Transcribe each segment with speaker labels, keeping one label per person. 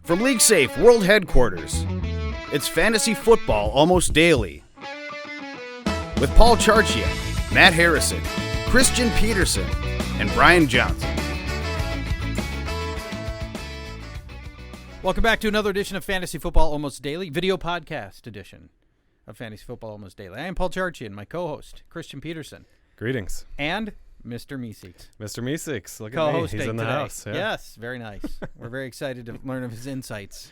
Speaker 1: From League Safe World Headquarters, it's Fantasy Football Almost Daily. With Paul Charchian, Matt Harrison, Christian Peterson, and Brian Johnson.
Speaker 2: Welcome back to another edition of Fantasy Football Almost Daily, video podcast edition of Fantasy Football Almost Daily. I am Paul Charchian, my co-host, Christian Peterson.
Speaker 3: Greetings.
Speaker 2: And Mr. Meeseeks.
Speaker 3: Mr. Meeseeks, look at me.
Speaker 2: Co-hosting
Speaker 3: He's in the
Speaker 2: today.
Speaker 3: house. Yeah.
Speaker 2: Yes, very nice. We're very excited to learn of his insights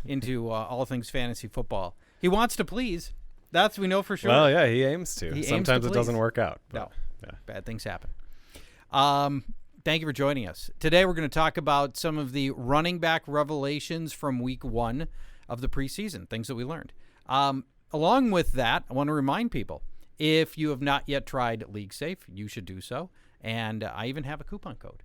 Speaker 2: into all things fantasy football. He wants to please. That's we know for sure.
Speaker 3: Well, yeah, he aims to.
Speaker 2: He aims
Speaker 3: Sometimes
Speaker 2: to
Speaker 3: it doesn't
Speaker 2: please.
Speaker 3: work out.
Speaker 2: No,
Speaker 3: yeah.
Speaker 2: bad things happen. Thank you for joining us. Today we're going to talk about some of the running back revelations from week 1 of the preseason, things that we learned. Along with that, I want to remind people, if you have not yet tried League Safe, you should do so. And I even have a coupon code,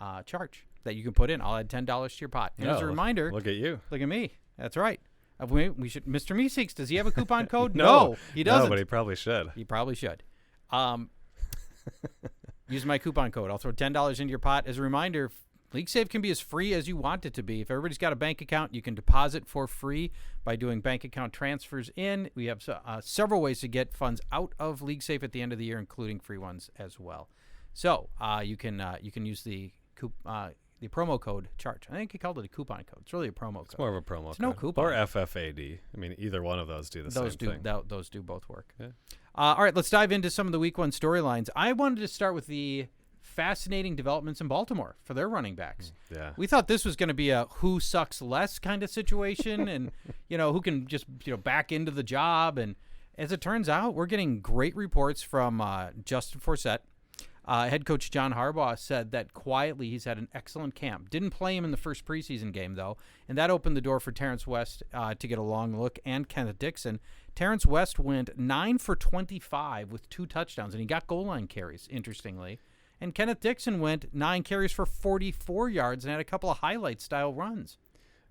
Speaker 2: Charch, that you can put in. I'll add $10 to your pot. And as a reminder,
Speaker 3: look at you.
Speaker 2: Look at me. That's right. We should. Mr. Meeseeks, does he have a coupon code?
Speaker 3: No,
Speaker 2: he doesn't.
Speaker 3: No, but he probably should.
Speaker 2: He probably should. Use my coupon code. I'll throw $10 into your pot. As a reminder, League Safe can be as free as you want it to be. If everybody's got a bank account, you can deposit for free by doing bank account transfers in. We have several ways to get funds out of League Safe at the end of the year, including free ones as well. So you can use the promo code Charch. I think he called it a coupon code. It's really a promo code.
Speaker 3: It's more of a promo code.
Speaker 2: No coupon.
Speaker 3: Or FFAD. I mean, either one of those do the same thing.
Speaker 2: Those do both work.
Speaker 3: Yeah.
Speaker 2: All right, let's dive into some of the week 1 storylines. I wanted to start with the fascinating developments in Baltimore for their running backs.
Speaker 3: Yeah.
Speaker 2: We thought this was going to be a who sucks less kind of situation and, who can just, back into the job. And as it turns out, we're getting great reports from Justin Forsett. Head coach John Harbaugh said that quietly he's had an excellent camp. Didn't play him in the first preseason game, though, and that opened the door for Terrence West to get a long look, and Kenneth Dixon. Terrence West went 9 for 25 with 2 touchdowns, and he got goal line carries, interestingly. And Kenneth Dixon went 9 carries for 44 yards and had a couple of highlight-style runs.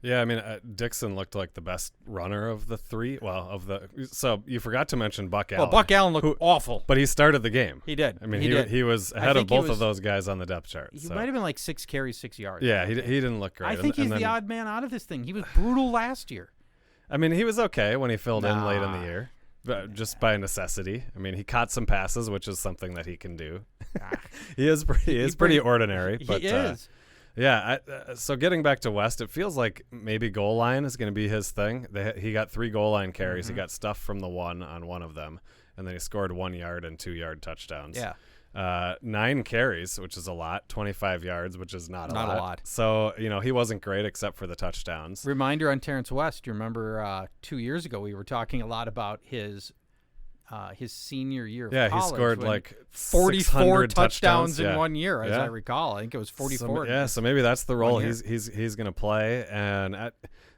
Speaker 3: Yeah, I mean, Dixon looked like the best runner of the three. So you forgot to mention Buck Allen.
Speaker 2: Well, Buck Allen looked awful.
Speaker 3: But he started the game.
Speaker 2: He did.
Speaker 3: I mean,
Speaker 2: he
Speaker 3: he was ahead of both of those guys on the depth chart.
Speaker 2: He might have been like 6 carries, 6 yards.
Speaker 3: Yeah, he didn't look great.
Speaker 2: I think he's the odd man out of this thing. He was brutal last year.
Speaker 3: I mean, he was okay when he filled in late in the year, but just by necessity. I mean, he caught some passes, which is something that he can do. He is pretty ordinary. But,
Speaker 2: he is.
Speaker 3: Yeah, so getting back to West, it feels like maybe goal line is going to be his thing. He got 3 goal line carries. He got stuffed from the one on one of them, and then he scored 1 yard and 2 yard touchdowns.
Speaker 2: Yeah.
Speaker 3: 9 carries, which is a lot. 25 yards, which is not a lot. So, he wasn't great except for the touchdowns.
Speaker 2: Reminder on Terrence West, you remember 2 years ago we were talking a lot about his senior year of college.
Speaker 3: He scored like
Speaker 2: 44 touchdowns in
Speaker 3: yeah.
Speaker 2: 1 year, as I recall. I think it was 44.
Speaker 3: So maybe that's the role he's going to play. And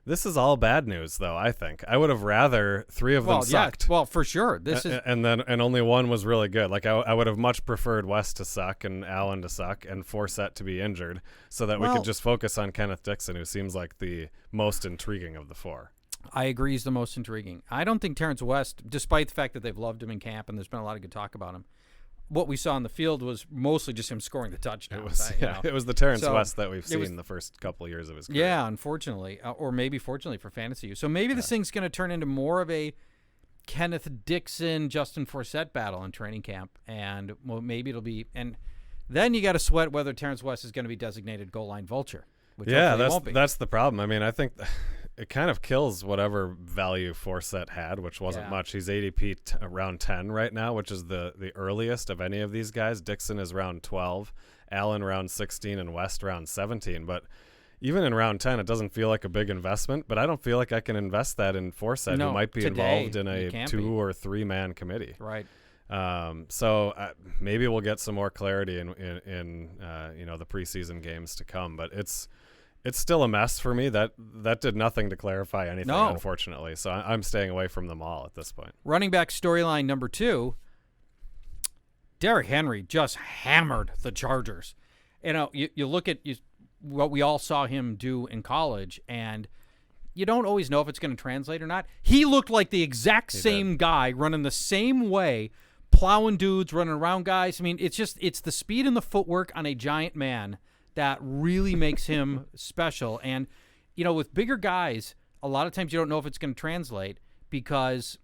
Speaker 3: this is all bad news, though. I think I would have rather 3 of them sucked.
Speaker 2: Well, for sure.
Speaker 3: And only one was really good. Like I would have much preferred West to suck and Allen to suck and Forsett to be injured, so that we could just focus on Kenneth Dixon, who seems like the most intriguing of the 4.
Speaker 2: I agree he's the most intriguing. I don't think Terrence West, despite the fact that they've loved him in camp and there's been a lot of good talk about him, what we saw on the field was mostly just him scoring the touchdowns.
Speaker 3: It was the Terrence West that we've seen the first couple of years of his career.
Speaker 2: Yeah, unfortunately. Or maybe fortunately for fantasy use. So maybe this thing's going to turn into more of a Kenneth Dixon, Justin Forsett battle in training camp. And maybe it'll be – and then you got to sweat whether Terrence West is going to be designated goal line vulture. Which
Speaker 3: that's the problem. I mean, I think – it kind of kills whatever value Forsett had, which wasn't much. He's ADP around 10 right now, which is the earliest of any of these guys. Dixon is round 12, Allen round 16, and West round 17. But even in round 10, it doesn't feel like a big investment. But I don't feel like I can invest that in Forsett, who might be involved in a 2 or 3 man committee.
Speaker 2: Right.
Speaker 3: So maybe we'll get some more clarity in the preseason games to come. But it's still a mess for me. That did nothing to clarify anything, unfortunately. So I'm staying away from them all at this point.
Speaker 2: Running back storyline number 2, Derrick Henry just hammered the Chargers. You look at what we all saw him do in college, and you don't always know if it's going to translate or not. He looked like the exact same guy running the same way, plowing dudes, running around guys. I mean, it's the speed and the footwork on a giant man that really makes him special. And with bigger guys, a lot of times you don't know if it's going to translate because,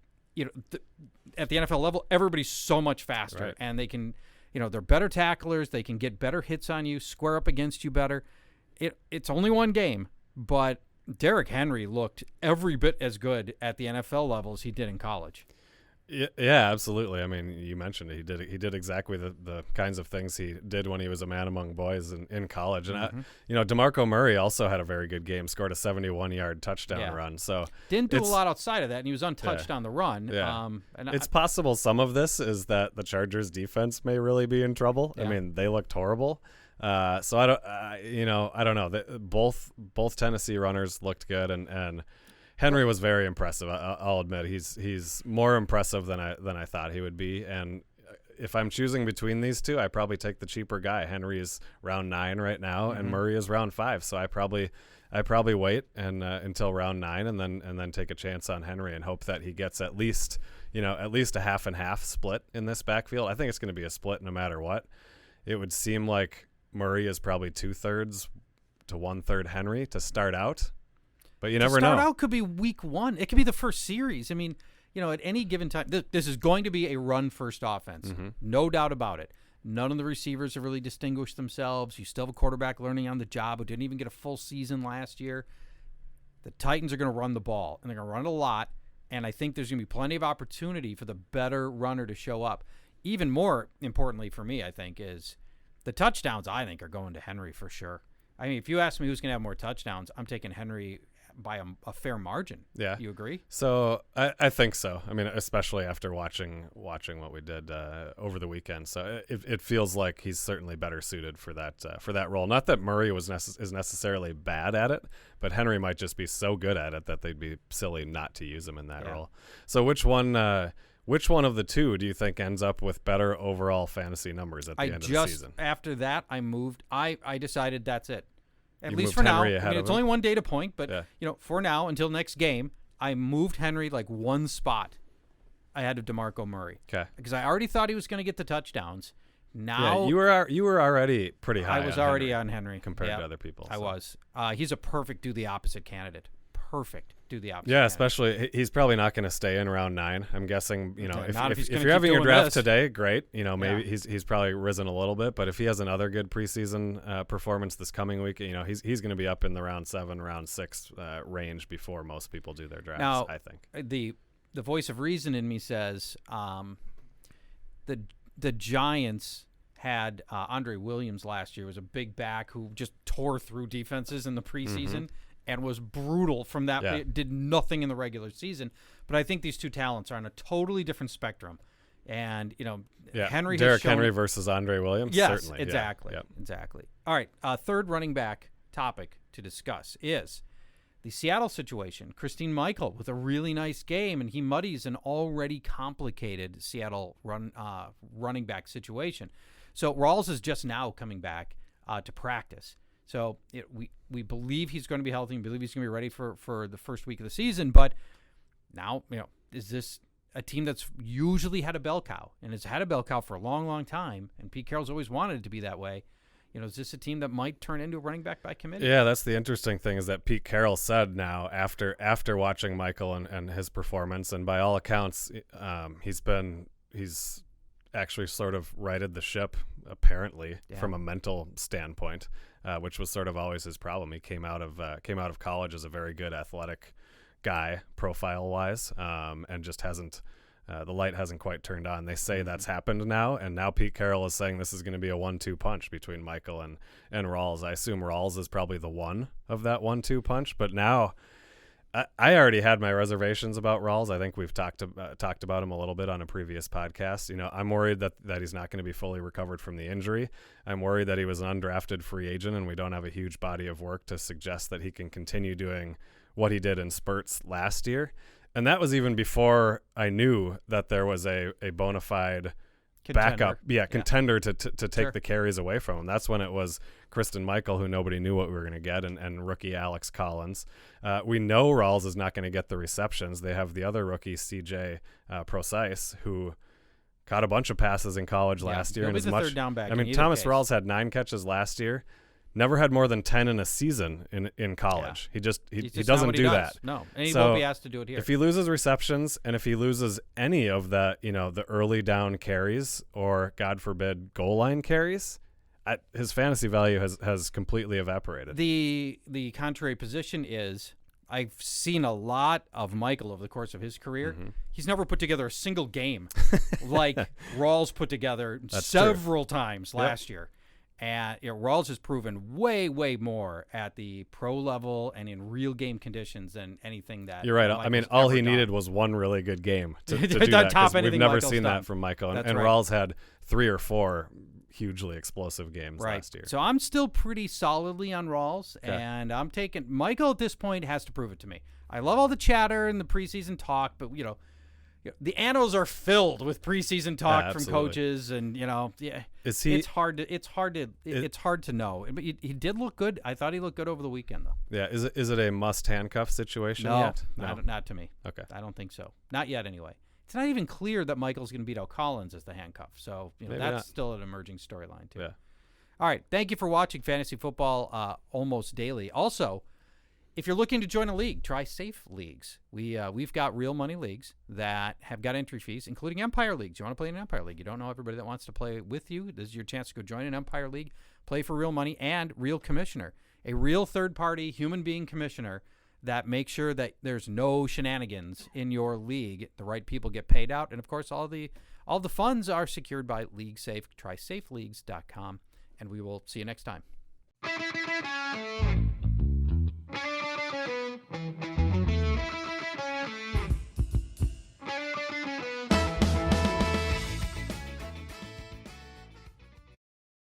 Speaker 2: at the NFL level, everybody's so much faster,
Speaker 3: right.
Speaker 2: and they can, they're better tacklers. They can get better hits on you, square up against you better. It's only one game, but Derrick Henry looked every bit as good at the NFL level as he did in college.
Speaker 3: Yeah, absolutely. I mean, you mentioned it. He did exactly the kinds of things he did when he was a man among boys in college. And DeMarco Murray also had a very good game. Scored a 71-yard touchdown run. So
Speaker 2: didn't do a lot outside of that, and he was untouched on the run.
Speaker 3: Yeah. It's possible some of this is that the Chargers defense may really be in trouble. Yeah. I mean, they looked horrible. So I don't know. Both Tennessee runners looked good, and Henry was very impressive. I'll admit he's more impressive than I thought he would be. And if I'm choosing between these two, I probably take the cheaper guy. Henry is round 9 right now, and Murray is round 5. So I probably wait and until round 9, and then take a chance on Henry and hope that he gets at least a half and half split in this backfield. I think it's going to be a split no matter what. It would seem like Murray is probably 2/3 to 1/3 Henry to start out. But you never know.
Speaker 2: Start out could be week 1. It could be the first series. I mean, at any given time, this is going to be a run-first offense. No doubt about it. None of the receivers have really distinguished themselves. You still have a quarterback learning on the job who didn't even get a full season last year. The Titans are going to run the ball, and they're going to run it a lot, and I think there's going to be plenty of opportunity for the better runner to show up. Even more importantly for me, I think, is the touchdowns, I think, are going to Henry for sure. I mean, if you ask me who's going to have more touchdowns, I'm taking Henry by a fair margin.
Speaker 3: Yeah.
Speaker 2: You agree?
Speaker 3: So I think so. I mean, especially after watching what we did over the weekend. So it feels like he's certainly better suited for that role. Not that Murray is necessarily bad at it, but Henry might just be so good at it that they'd be silly not to use him in that role. So which one of the two do you think ends up with better overall fantasy numbers at the end of the season?
Speaker 2: After that, I decided that's it. At least
Speaker 3: moved
Speaker 2: for now.
Speaker 3: Henry
Speaker 2: I mean, it's
Speaker 3: him.
Speaker 2: only one data point, but for now, until next game, I moved Henry like one spot ahead of DeMarco Murray.
Speaker 3: Okay.
Speaker 2: Because I already thought he was going to get the touchdowns. Now
Speaker 3: you were already pretty high.
Speaker 2: I was already on Henry
Speaker 3: compared to other people.
Speaker 2: I was. He's a perfect do the opposite candidate. Perfect do the opposite.
Speaker 3: Yeah,
Speaker 2: candidate.
Speaker 3: Especially he's probably not going to stay in round 9. I'm guessing, if you're having your
Speaker 2: doing
Speaker 3: draft
Speaker 2: this.
Speaker 3: today, great. Maybe he's probably risen a little bit, but if he has another good preseason performance this coming week, he's going to be up in the round 7, round 6 range before most people do their drafts.
Speaker 2: Now,
Speaker 3: I think
Speaker 2: the voice of reason in me says the Giants had Andre Williams last year, was a big back who just tore through defenses in the preseason. And was brutal from that.
Speaker 3: Yeah.
Speaker 2: Did nothing in the regular season. But I think these two talents are on a totally different spectrum. And, Henry
Speaker 3: Derrick Henry versus Andre Williams?
Speaker 2: Yes,
Speaker 3: certainly.
Speaker 2: exactly.
Speaker 3: Yeah.
Speaker 2: Exactly. All right, third running back topic to discuss is the Seattle situation. Christine Michael with a really nice game, and he muddies an already complicated Seattle running back situation. So Rawls is just now coming back to practice. So we believe he's going to be healthy and believe he's going to be ready for the first week of the season. But now, is this a team that's usually had a bell cow and has had a bell cow for a long, long time? And Pete Carroll's always wanted it to be that way. Is this a team that might turn into a running back by committee?
Speaker 3: Yeah, that's the interesting thing is that Pete Carroll said now after watching Michael and his performance, and by all accounts, he's actually sort of righted the ship apparently from a mental standpoint. Which was sort of always his problem. He came out of college as a very good athletic guy, profile-wise, and just hasn't the light hasn't quite turned on. They say that's happened now, and now Pete Carroll is saying this is going to be a 1-2 punch between Michael and Rawls. I assume Rawls is probably the one of that 1-2 punch, but now I already had my reservations about Rawls. I think we've talked about him a little bit on a previous podcast. I'm worried that he's not going to be fully recovered from the injury. I'm worried that he was an undrafted free agent and we don't have a huge body of work to suggest that he can continue doing what he did in spurts last year. And that was even before I knew that there was a bona fide contender to take the carries away from him. That's when it was Kristen Michael, who nobody knew what we were going to get, and rookie Alex Collins. We know Rawls is not going to get the receptions. They have the other rookie, CJ Procise, who caught a bunch of passes in college last year.
Speaker 2: He'll be the third down back.
Speaker 3: Thomas Rawls had 9 catches last year. Never had more than 10 in a season in college.
Speaker 2: Yeah.
Speaker 3: He
Speaker 2: It's just
Speaker 3: doesn't
Speaker 2: not what he
Speaker 3: do
Speaker 2: does.
Speaker 3: that.
Speaker 2: No, and he
Speaker 3: So
Speaker 2: won't be asked to do it here.
Speaker 3: if he loses receptions and if he loses any of the, the early down carries or, God forbid, goal line carries, his fantasy value has completely evaporated.
Speaker 2: The contrary position is I've seen a lot of Michael over the course of his career.
Speaker 3: Mm-hmm.
Speaker 2: He's never put together a single game like Rawls put together several times last year. And Rawls has proven way, way more at the pro level and in real game conditions than anything that
Speaker 3: You're right.
Speaker 2: Michael's
Speaker 3: I mean, all he
Speaker 2: ever
Speaker 3: needed
Speaker 2: done.
Speaker 3: was one really good game to do
Speaker 2: To
Speaker 3: that.
Speaker 2: top
Speaker 3: 'Cause we've
Speaker 2: anything
Speaker 3: never
Speaker 2: Michael's
Speaker 3: seen
Speaker 2: done.
Speaker 3: that from Michael.
Speaker 2: That's
Speaker 3: And
Speaker 2: right.
Speaker 3: Rawls had 3 or 4 hugely explosive games
Speaker 2: Right.
Speaker 3: last year.
Speaker 2: So I'm still pretty solidly on Rawls,
Speaker 3: Okay.
Speaker 2: and I'm taking Michael at this point has to prove it to me. I love all the chatter and the preseason talk, but the annals are filled with preseason talk from
Speaker 3: absolutely.
Speaker 2: coaches, and
Speaker 3: Is he?
Speaker 2: it's hard to know. But he did look good. I thought he looked good over the weekend, though.
Speaker 3: Yeah. Is it a must handcuff situation
Speaker 2: No,
Speaker 3: yet?
Speaker 2: not to me.
Speaker 3: Okay.
Speaker 2: I don't think so. Not yet, anyway. It's not even clear that Michael's going to beat out Collins as the handcuff. So
Speaker 3: Maybe
Speaker 2: that's
Speaker 3: not.
Speaker 2: still an emerging storyline too.
Speaker 3: Yeah.
Speaker 2: All right. Thank you for watching Fantasy Football almost daily. Also, if you're looking to join a league, try Safe Leagues. We've got real money leagues that have got entry fees, including Empire Leagues. You want to play in an Empire League? You don't know everybody that wants to play with you. This is your chance to go join an Empire League, play for real money, and real commissioner, a real third-party human being commissioner that makes sure that there's no shenanigans in your league. The right people get paid out, and of course, all the funds are secured by LeagueSafe. Try SafeLeagues.com, and we will see you next time.